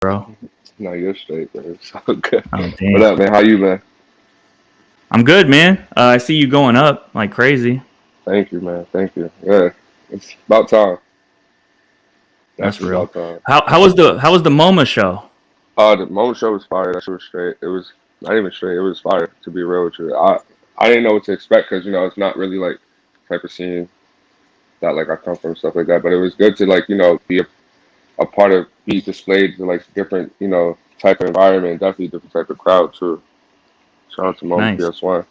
bro. No, you're straight, bro. It's all good. Oh What damn. up, man? How you been? I'm good, man. I see you going up like crazy. Thank you, man. Thank you. Yeah, it's about time. That's Definitely real. about time. How was the MoMA show? The moment show was fire. That shit was straight. It was not even straight. It was fire. To be real with you, I didn't know what to expect because it's not really like type of scene that like I come from stuff like that. But it was good to like be a part of be displayed to like different type of environment. Definitely different type of crowd too. Shout out to Moment Nice. PS1.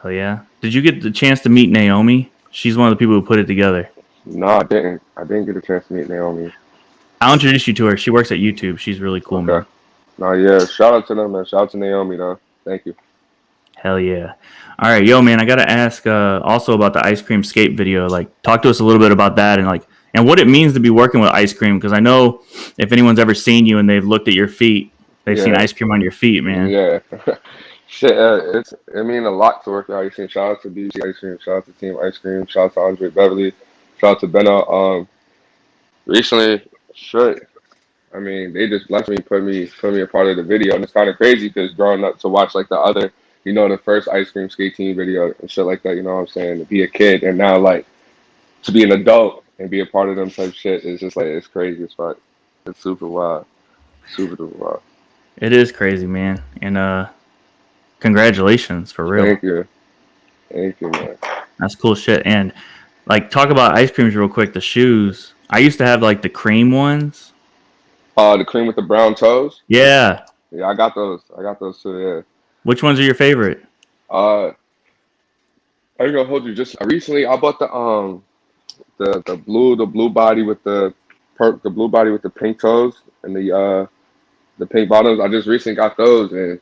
Hell yeah. Did you get the chance to meet Naomi? She's one of the people who put it together. No, I didn't. I didn't get a chance to meet Naomi. I'll introduce you to her. She works at YouTube. She's really cool, Okay. man. No, yeah. Shout out to them, man. Shout out to Naomi, though. Thank you. Hell yeah. All right, yo, man. I gotta ask also about the ice cream skate video. Like, talk to us a little bit about that and what it means to be working with ice cream. Because I know if anyone's ever seen you and they've looked at your feet, they've seen Yeah, ice cream on your feet, man. yeah. Shit, I mean a lot to work with Ice Cream. Shout out to BC Ice Cream. Shout out to Team Ice Cream. Shout out to Andre Beverly. Shout out to Benna. Recently, shit. I mean, they just blessed me, put me a part of the video, and it's kind of crazy because growing up to watch like the other, the first Ice Cream skate team video and shit like that. You know what I'm saying? To be a kid and now like to be an adult and be a part of them type shit is just like it's crazy as fuck. It's super wild, super duper wild. It is crazy, man. And congratulations for real. Thank you, thank you, man. That's cool shit. And like, talk about ice creams real quick. The shoes. I used to have like the cream ones. The cream with the brown toes. Yeah. Yeah, I got those. I got those too. Yeah. Which ones are your favorite? Uh, I ain't gonna hold you. Just recently, I bought the blue body with the blue body with the pink toes and the pink bottoms. I just recently got those, and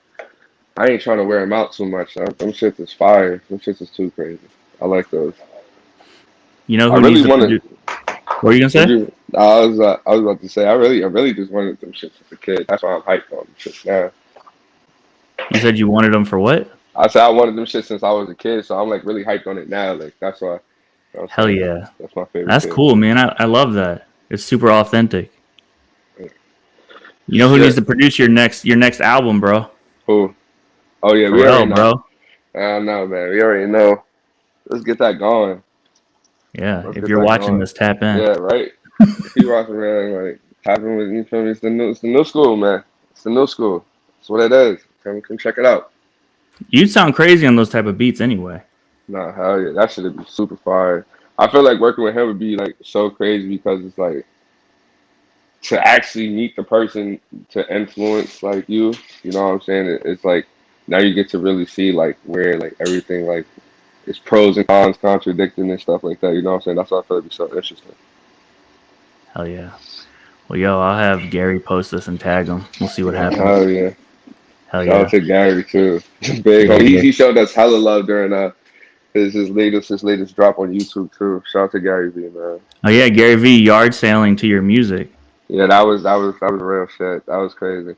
I ain't trying to wear them out too much. Them shits is fire. Them shits is too crazy. I like those. You know I who needs really to wanted. produce? What were you gonna Would say? you? I was about to say. I really just wanted them shits as a kid. That's why I'm hyped on them shits now. You said you wanted them for what? I said I wanted them shits since I was a kid, so I'm like really hyped on it now. Like that's why. You know what I'm Hell saying yeah. that's my favorite That's kid. cool, man. I love that. It's super authentic. You know who needs Shit. to produce your next album, bro? Who? Oh yeah, we already Pharrell, know. bro. I don't know, man. We already know. Let's get that going. Yeah. Let's If get you're that watching going. this, tap in. Yeah, right. If you watching, man, like tapping with you feel me? It's the new school, man. It's the new school. That's what it is. Come check it out. You'd sound crazy on those type of beats anyway. Nah, hell yeah, that should be super fire. I feel like working with him would be like so crazy because it's like to actually meet the person to influence like you. You know what I'm saying? It's like now you get to really see like where like everything like it's pros and cons contradicting and stuff like that. You know what I'm saying? That's why I feel like it's so interesting. Hell yeah. Well, yo, I'll have Gary post this and tag him. We'll see what Yeah, hell happens. yeah. Hell Shout out yeah. to Gary too. Big Yeah, homie. He, yeah. he showed us hella love during his latest drop on YouTube too. Shout out to Gary V, man. Oh yeah, Gary V yard sailing to your music. Yeah, that was real shit. That was crazy. That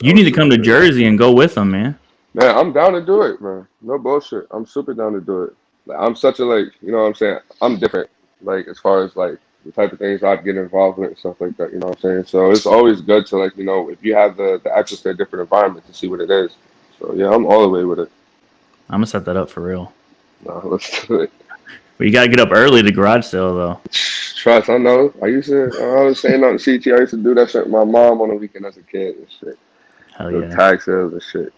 You was need to come super to crazy. Jersey and go with them, man. Man, I'm down to do it, man. No bullshit. I'm super down to do it. Like, I'm such a like, you know what I'm saying? I'm different. Like as far as like the type of things I'd get involved with and stuff like that. You know what I'm saying? So it's always good to like, if you have the access to a different environment to see what it is. So yeah, I'm all the way with it. I'm gonna set that up for real. No, let's do it. But you gotta get up early to garage sale though. Trust, I know. I was saying on CT, I used to do that shit with my mom on the weekend as a kid and shit. Hell The yeah. tag sales and shit.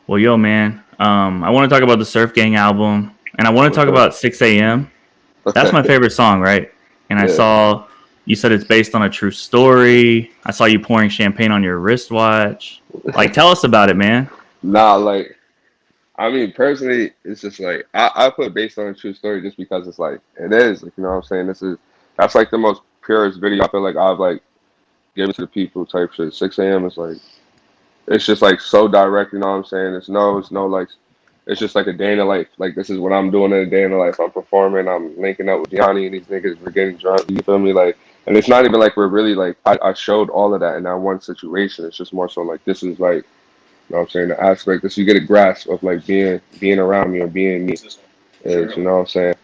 Well, yo, man. I want to talk about the Surf Gang album, and I want to talk Okay. about 6 a.m. That's my Okay. favorite song, right? And I Yeah. saw you said it's based on a true story. I saw you pouring champagne on your wristwatch. Like, tell us about it, man. Nah, like, I mean, personally, it's just like, I put based on a true story just because it's like, it is. Like, you know what I'm saying? That's like the most purest video I feel like I've like given to the people type shit. 6 a.m. is like, it's just like so direct, you know what I'm saying? It's no like, it's just like a day in the life. Like this is what I'm doing in a day in the life. I'm performing. I'm linking up with Gianni and these niggas. We're getting drunk. You feel me? Like, and it's not even like we're really like I showed all of that in that one situation. It's just more so like this is like, you know what I'm saying, the aspect that you get a grasp of like being around me or being me is, you know what I'm saying.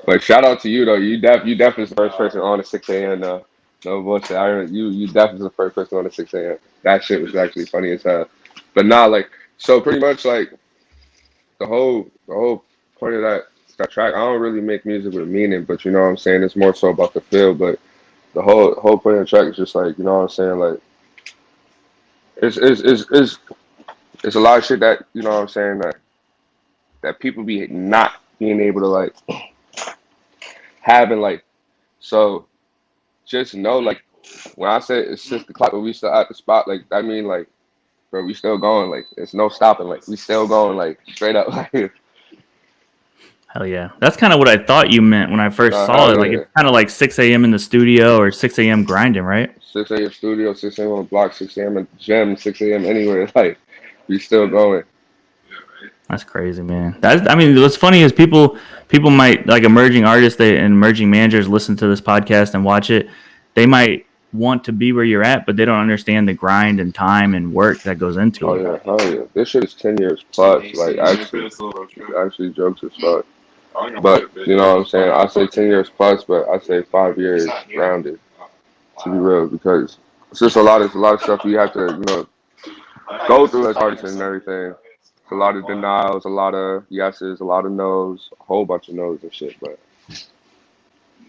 But shout out to you though. You definitely the first person on at 6 a.m. No bullshit. You definitely the first person on the 6 a.m. That shit was actually funny as hell. But nah, like so pretty much like the whole point of that track. I don't really make music with meaning, but you know what I'm saying. It's more so about the feel. But the whole point of the track is just like you know what I'm saying. Like it's a lot of shit that you know what I'm saying that people be not being able to like having like so just know like when I say it's 6 o'clock but we still at the spot like I mean like bro we still going like there's no stopping like we still going like straight up like Hell yeah. That's kind of what I thought you meant when I first saw hell it. Like yeah it's kind of like 6 a.m. in the studio or 6 a.m. grinding, right? 6 a.m. studio 6 a.m. on the block 6 a.m. at the gym 6 a.m. anywhere like we still going That's crazy, man. That's I mean, what's funny is people might like emerging artists and emerging managers listen to this podcast and watch it. They might want to be where you're at, but they don't understand the grind and time and work that goes into oh it. yeah hell yeah this shit is 10 years plus like actually jokes as fuck. But you know what I'm saying? I say 10 years plus, but I say 5 years rounded to be real because it's just a lot of stuff you have to go through as artists and everything. It's a lot of denials, a lot of yeses, a lot of nos, a whole bunch of nos and shit. But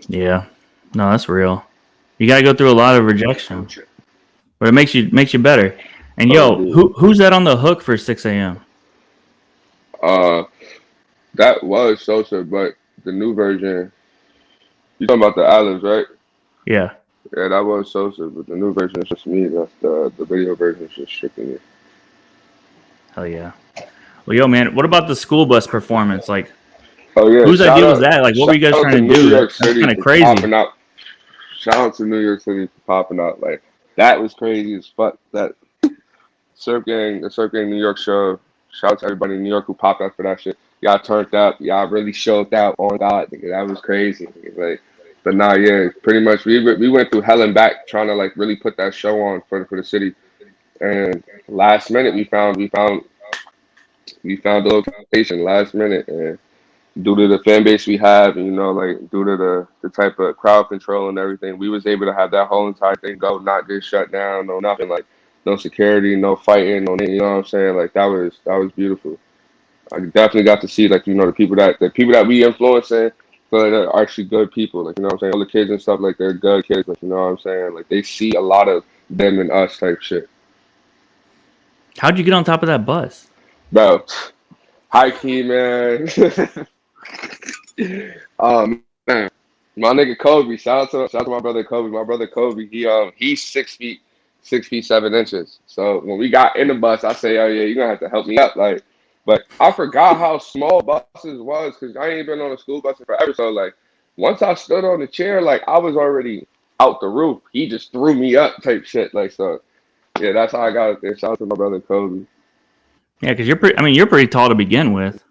Yeah. No, that's real. You got to go through a lot of rejection, but it makes you better. And oh yo, indeed, who's that on the hook for 6 a.m.? uh, that was Sosa, but the new version. You talking about the Islands, right? Yeah. Yeah, that was Sosa, but the new version is just me. That's the video version is just strictly me. Hell yeah. Well, yo, man, what about the school bus performance? Like, Oh yeah, whose idea was that? Like, what were shout you guys out trying to to New do? York That's City kind of for crazy. popping out. Shout out to New York City for popping out. Like that was crazy as fuck. That the Surf Gang New York show. Shout out to everybody in New York who popped out for that shit. Y'all turned up. Y'all really showed out on God. Nigga. That was crazy. Nigga. Like, but nah, yeah, pretty much we went through hell and back trying to like really put that show on for the city. And last minute we found the location last minute and due to the fan base we have and like due to the type of crowd control and everything, we was able to have that whole entire thing go, not get shut down, no nothing, like no security, no fighting, no you know what I'm saying? Like that was beautiful. I definitely got to see like the people that we influencing feel like they're actually good people. Like, you know what I'm saying? All the kids and stuff like they're good kids, like you know what I'm saying? Like they see a lot of them and us type shit. How'd you get on top of that bus? Bro, high key man. Man, my nigga Kobe. Shout out to my brother Kobe. My brother Kobe. He's 6 feet, 6 feet 7 inches. So when we got in the bus, I say, oh yeah, you're gonna have to help me up. Like, but I forgot how small buses was because I ain't been on a school bus in forever. So like, once I stood on the chair, like I was already out the roof. He just threw me up type shit. Like so, yeah, that's how I got it there. Shout out to my brother Kobe. Yeah, because you're pretty. I mean, you're pretty tall to begin with.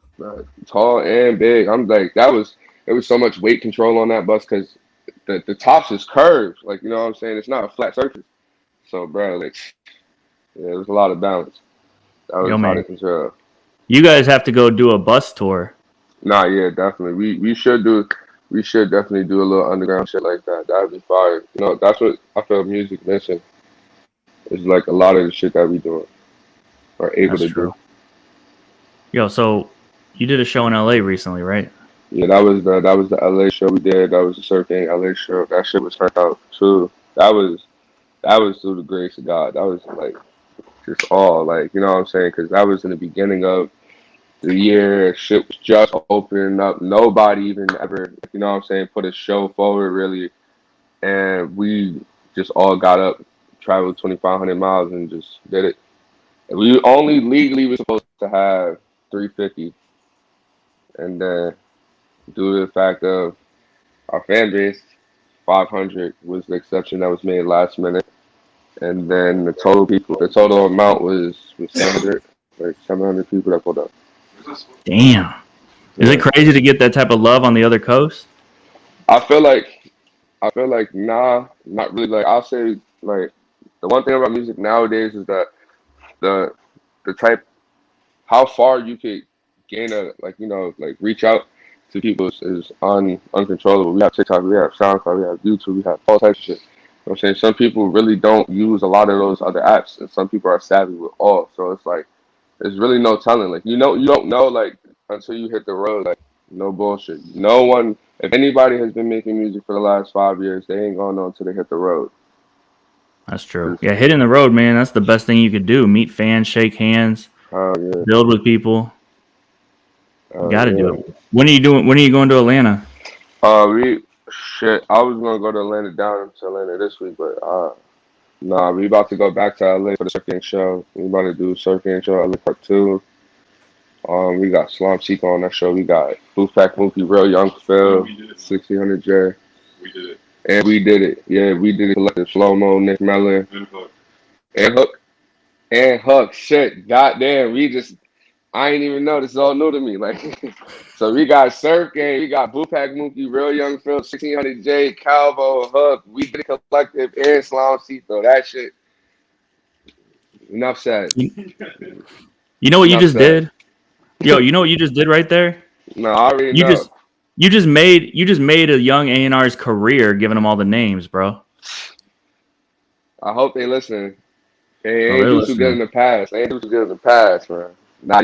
Tall and big. I'm like that was There was so much weight control on that bus because the tops is curved. Like you know what I'm saying? It's not a flat surface. So bro, like yeah, it was a lot of balance. That Yo, was hard to man, control. you guys have to go do a bus tour. Nah, yeah, definitely. We should definitely do a little underground shit like that. That'd be fire. That's what I feel music missing. Is like a lot of the shit that we doing are able That's to do. true. Yo, so you did a show in LA recently, right? Yeah, that was the LA show we did. That was the Surfing LA show. That shit was turned out too. That was through the grace of God. That was like just all like you know what I'm saying? Because that was in the beginning of the year. Shit was just opening up. Nobody even ever you know what I'm saying put a show forward really, and we just all got up, traveled 2,500 miles, and just did it. And we only legally were supposed to have 350, and then due to the fact of our fan base, 500 was the exception that was made last minute. And then the total amount was 700, like 700 people that pulled up. Damn. Is it Yeah, crazy to get that type of love on the other coast? I feel like nah, not really. Like I'll say like the one thing about music nowadays is that the the type how far you could gain a like like reach out to people is uncontrollable. We have TikTok, we have SoundCloud, we have YouTube, we have all types of shit. I'm saying some people really don't use a lot of those other apps, and some people are savvy with all. So it's like there's really no telling. Like you don't know like until you hit the road. Like no bullshit. No one, if anybody has been making music for the last 5 years, they ain't gonna know until they hit the road. That's true. It's, Yeah, hitting the road, man. That's the best thing you could do. Meet fans, shake hands, yeah, build with people. You got to do yeah. it. When are you doing? When are you going to Atlanta? We shit. I was gonna go to Atlanta down to Atlanta this week, but nah, we about to go back to LA for the surfing show. We about to do surfing show LA Part Two. We got Slum Seek on that show. We got Pack Mookie, Real Young Phil, 1600 J. And we did it. Yeah, we did it. Collective Slow Mo, Nick Mellon, and Hook. And Hook. Shit. Goddamn. I ain't even know. This is all new to me. Like, so we got Surf Game, we got Pack Mookie, Real Young Phil, 1600 J, Calvo, Hook. We did it collective and Slum Seek, though. That shit. Enough said. You, you know what you Enough just said. did? Yo, you know what you just did right there? No, I already You know. just you just made a young A&R's career giving them all the names, bro. I hope they listen. They Oh, ain't they're do too good in listening. the past. They ain't do too good in the past, man. Now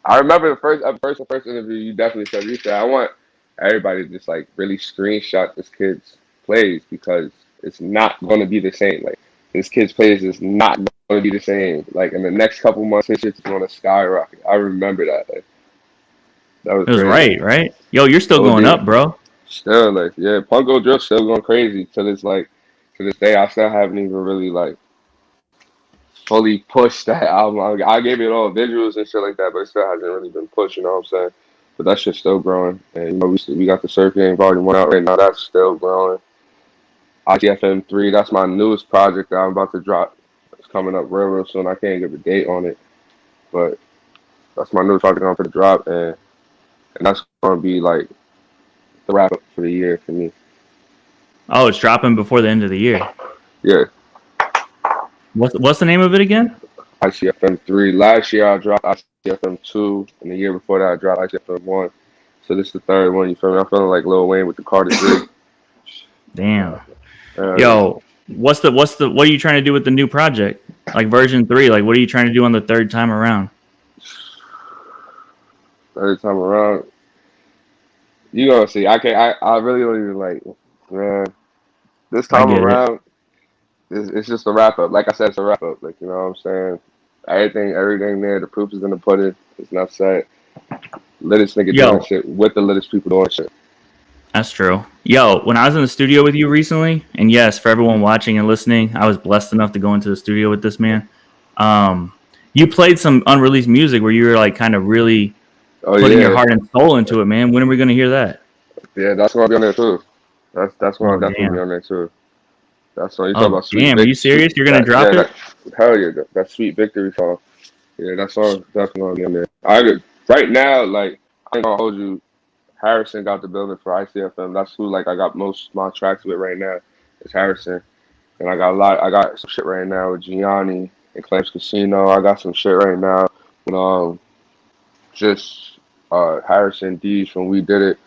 I remember the first interview you definitely said you said I want everybody to just like really screenshot this kid's plays because it's not going to be the same. Like this kid's plays is not going to be the same. Like in the next couple months, his shit's going to skyrocket. I remember that. Like that was It was crazy. right? Yo, you're still going OD up, bro. still like yeah, Punko Drill still going crazy to this day. I still haven't even really like fully pushed that album. I gave it all visuals and shit like that, but it still hasn't really been pushed. You know what I'm saying? But that shit's still growing. And you know, we got the Surf Game Volume One out right now. That's still growing. ITFM 3. That's my newest project that I'm about to drop. It's coming up real soon. I can't give a date on it, but that's my newest project I'm for the drop, and that's gonna be like the wrap up for the year for me. Oh, it's dropping before the end of the year. Yeah, What's the name of it again? ICFM 3. Last year I dropped ICFM 2, and the year before that I dropped ICFM 1. So this is the third one. You feel me? I'm feeling like Lil Wayne with the Carter 3. Damn. Yeah. Yo, what are you trying to do with the new project? Like version 3, like what are you trying to do on the third time around? Third time around, you gonna see. I can't. I really don't even like. Man, this I time get it. around, it's just a wrap up. Like I said, it's a wrap up. Like you know what I'm saying. Everything there. The proof is in the pudding. It's not said. Littest nigga doing Yo, shit with the littest people doing shit. that's true. Yo, when I was in the studio with you recently, and yes, for everyone watching and listening, I was blessed enough to go into the studio with this man. Um, you played some unreleased music where you were like kind of really Oh putting your yeah, heart and soul into it, man. When are we gonna hear that? yeah. That's gonna be on there too. That's gonna Oh definitely be damn. on there too. That's when you talk Oh about damn. Are you serious? You're gonna drop it? that hell yeah that sweet victory song. Yeah, that song definitely gonna be on there. Right now like I ain't gonna hold you. Harrison got the building for ICFM. That's who like I got most of my tracks with right now. It's Harrison, and I got some shit right now with Gianni and Claims Casino. I got some shit right now with just Harrison D's from We Did It.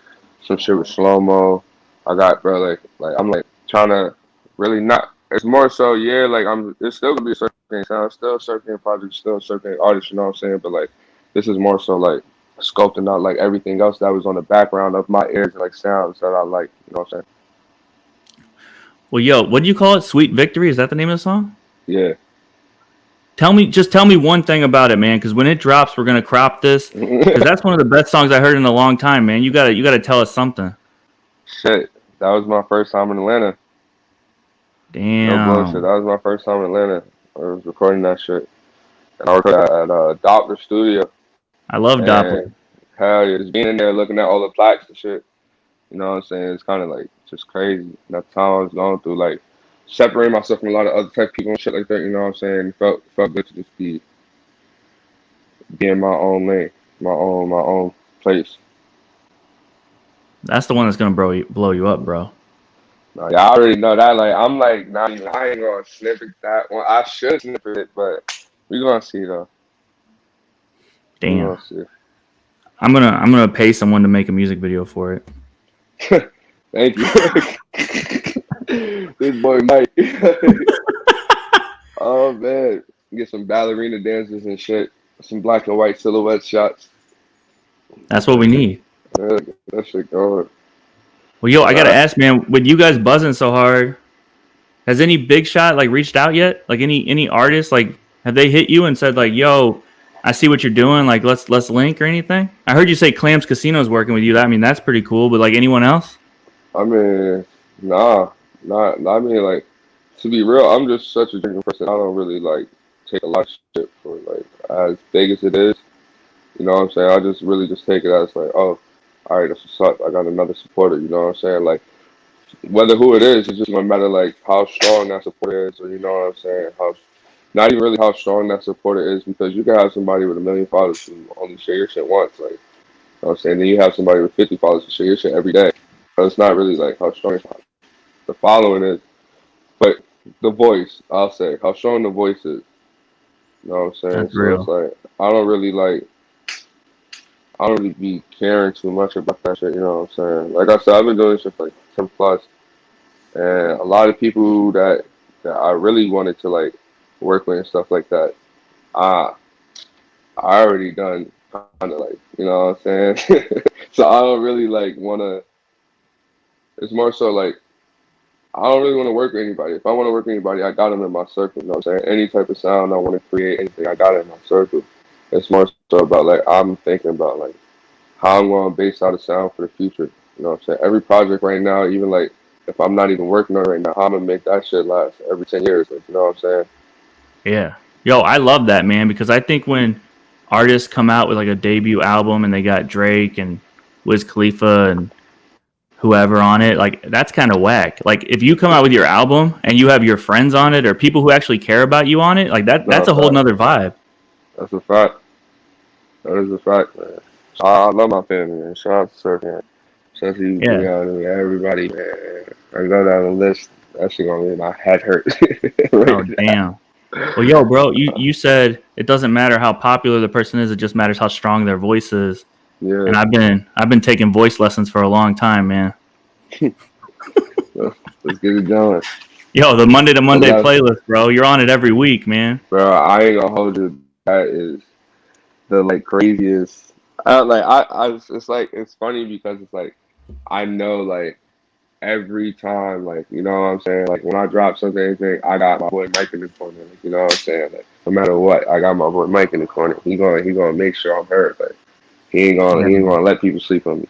Some shit with Slow Mo. I got bro like I'm like trying to really not. It's more so yeah like I'm. It's still gonna be a certain sound, still a certain project, still a certain artist. You know what I'm saying? But like this is more so like sculpting out like everything else that was on the background of my ears and like sounds that I like. You know what I'm Well, yo, what do you call it? Sweet Victory? Is that the name of the song? saying? Tell me one thing about it, man. Because when it drops, we're gonna crop this. Yeah. Because that's one of the best songs I heard in a long time, man. You gotta tell us something. Shit, that was my first time in Atlanta. No bullshit. Damn, That was my first time in Atlanta. I was recording that shit. And I recorded at Doppler Studio. I love And Doppler. hell yeah, just being in there looking at all the plaques and shit. You know what I'm saying? It's kind of like just crazy. That time I was going through, like separating myself from a lot of other type of people and shit like that. You know what I'm saying? It felt good to just be in my own lane, my own place. That's the one that's gonna blow you up, bro. Nah, yeah, I already know that. Like I'm like not even. I ain't gonna snippet that one. I should snippet it, but we gonna see though. We Damn. gonna see. I'm gonna pay someone to make a music video for it. Thank you. This boy Mike. Oh man, get some ballerina dances and shit. Some black and white silhouette shots. That's what That we shit, need. that shit going. Well, yo, I gotta Nah, ask, man, with you guys buzzing so hard, has any big shot like reached out yet? Like any artists, like have they hit you and said like, "Yo, I see what you're doing. Like let's link or anything"? I heard you say Clams Casino's working with you. I mean, that's pretty cool. But like anyone else? I mean, nah, not. I mean, like to be real, I'm just such a drinking person. I don't really like take a lot of shit for like as big as it is. You know what I'm saying? I just really just take it as like, oh, all right, that's what's up. I got another supporter. You know what I'm saying? Like whether who it is, it's just gonna matter like how strong that supporter is, or you know what I'm saying? How not even really how strong that supporter is, because you can have somebody with 1 million followers who only share your shit once, like you know what I'm saying. Then you have somebody with 50 followers who share your shit every day. So it's not really like how strong the following is, but the voice. I'll say how strong the voice is. You know what I'm saying? That's So it's real. like I don't really like. I don't really be caring too much about that shit. You know what I'm saying? Like I said, I've been doing this shit for like 10 plus. And a lot of people that I really wanted to like work with and stuff like that, I I already done kind of like, you know what I'm saying? So I don't really like want to. It's more so like I don't really want to work with anybody. If I want to work with anybody, I got them in my circle. You know what I'm saying? Any type of sound I want to create, anything, I got it in my circle. It's more so about like I'm thinking about like how I'm going to base out a sound for the future. You know what I'm saying? Every project right now, even like if I'm not even working on it right now, how I'm gonna make that shit last every 10 years. Like, you know what I'm saying? Yeah. Yo, I love that, man, because I think when artists come out with like a debut album and they got Drake and Wiz Khalifa and whoever on it, like that's kind of whack. Like if you come out with your album and you have your friends on it or people who actually care about you on it, like No, that's a whole nother vibe. that's a fact. That is a fact, man. I love my family, man. Shout out to Surf, man. Shout out to you, Yeah. everybody, man. I go down the list. That shit gonna make my head hurt Oh right damn. Well, yo, bro, you said it doesn't matter how popular the person is, it just matters how strong their voice is. now. And Yeah, I've been taking voice lessons for a long time, man. let's get it going. Yo, the Monday to But Monday that's, playlist, bro. You're on it every week, man. bro, I ain't gonna hold you. That is the like craziest. It's like it's funny because it's like I know like every time, like you know what I'm saying. Like when I drop something, anything, I got my boy Mike in the corner. Like, you know what I'm saying. Like no matter what, I got my boy Mike in the corner. He gonna make sure I'm heard. Like Yeah, he ain't man. gonna let people sleep on me.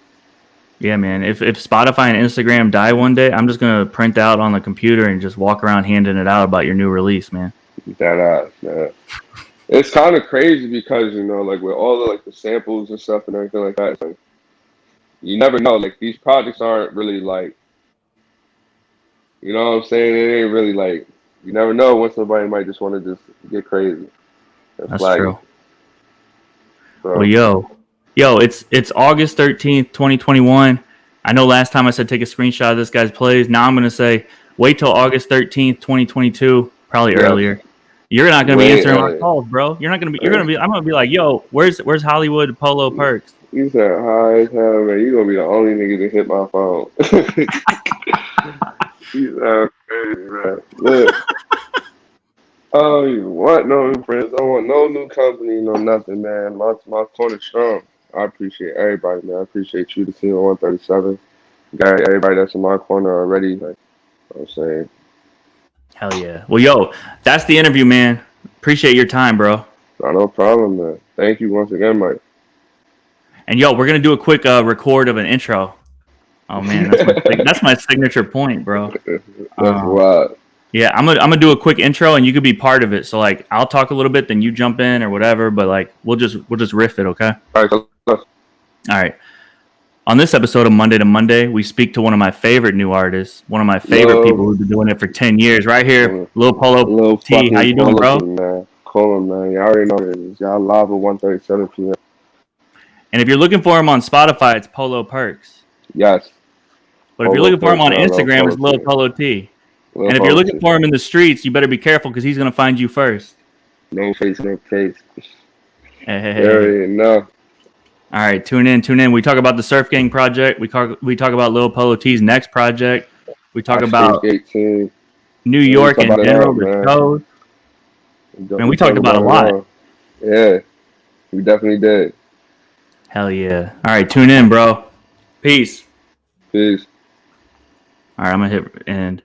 Yeah, man. If Spotify and Instagram die one day, I'm just gonna print out on the computer and just walk around handing it out about your new release, man. That ass, man. It's kind of crazy because you know, like with all the like the samples and stuff and everything like that. It's like you never know. Like these projects aren't really like you know what I'm saying. It ain't really like you never know when somebody might just want to just get crazy and That's flag true. it. Well, So yo, it's August 13th, 2021. I know last time I said take a screenshot of this guy's plays. Now I'm gonna say wait till August 13th, 2022, probably yes, earlier. You're not gonna be way answering my earlier. calls, bro. You're not gonna be. You're gonna Hey, be. I'm gonna be like, yo, where's Hollywood Polo Perks? you said hi as hell, man. You gonna be the only nigga to hit my phone. You sound crazy, man. Look, I don't even want no new friends. I don't want no new company, no nothing, man. My corner's strong. I appreciate everybody, man. I appreciate you, the team on 137. Got everybody that's in my corner already. Like I'm saying, Hell yeah. Well, yo, that's the interview, man. Appreciate your time, bro. no problem, man. Thank you once again, Mike. And yo, we're gonna do a quick record of an intro. Oh man, that's my signature point, bro. That's Um, wild. yeah, I'm gonna do a quick intro, and you could be part of it. So like, I'll talk a little bit, then you jump in or whatever. But like, we'll just riff it, okay? All right, so All right. On this episode of Monday to Monday, we speak to one of my favorite new artists, one of my favorite people love, who's been doing it for 10 years. Right here, Lil Polo little Tee. How fucking you doing, Polo bro? Tee, man. Call him, man. You already know what it is. Y'all live at 1:37 p.m. And if you're looking for him on Spotify, it's Polo Perks. Yes, But if you're Polo looking for him first, on man. Little Instagram, Polo it's Lil Tee. Polo T. Little And if you're Polo looking Tee. for him in the streets, you better be careful because he's gonna find you first. No face, no case. Hey, hey, You hey, hey. already know. All right, tune in, tune in. We talk about the Surf Gang project. We talk about Lil Polo T's next project. We talk ice cream about skate team. New Yeah, we York talk in about it all, general, the man. shows. Man, we We talk talked about a about it lot. all. Yeah, we definitely did. Hell yeah. All right, tune in, bro. Peace. Peace. All right, I'm gonna hit end.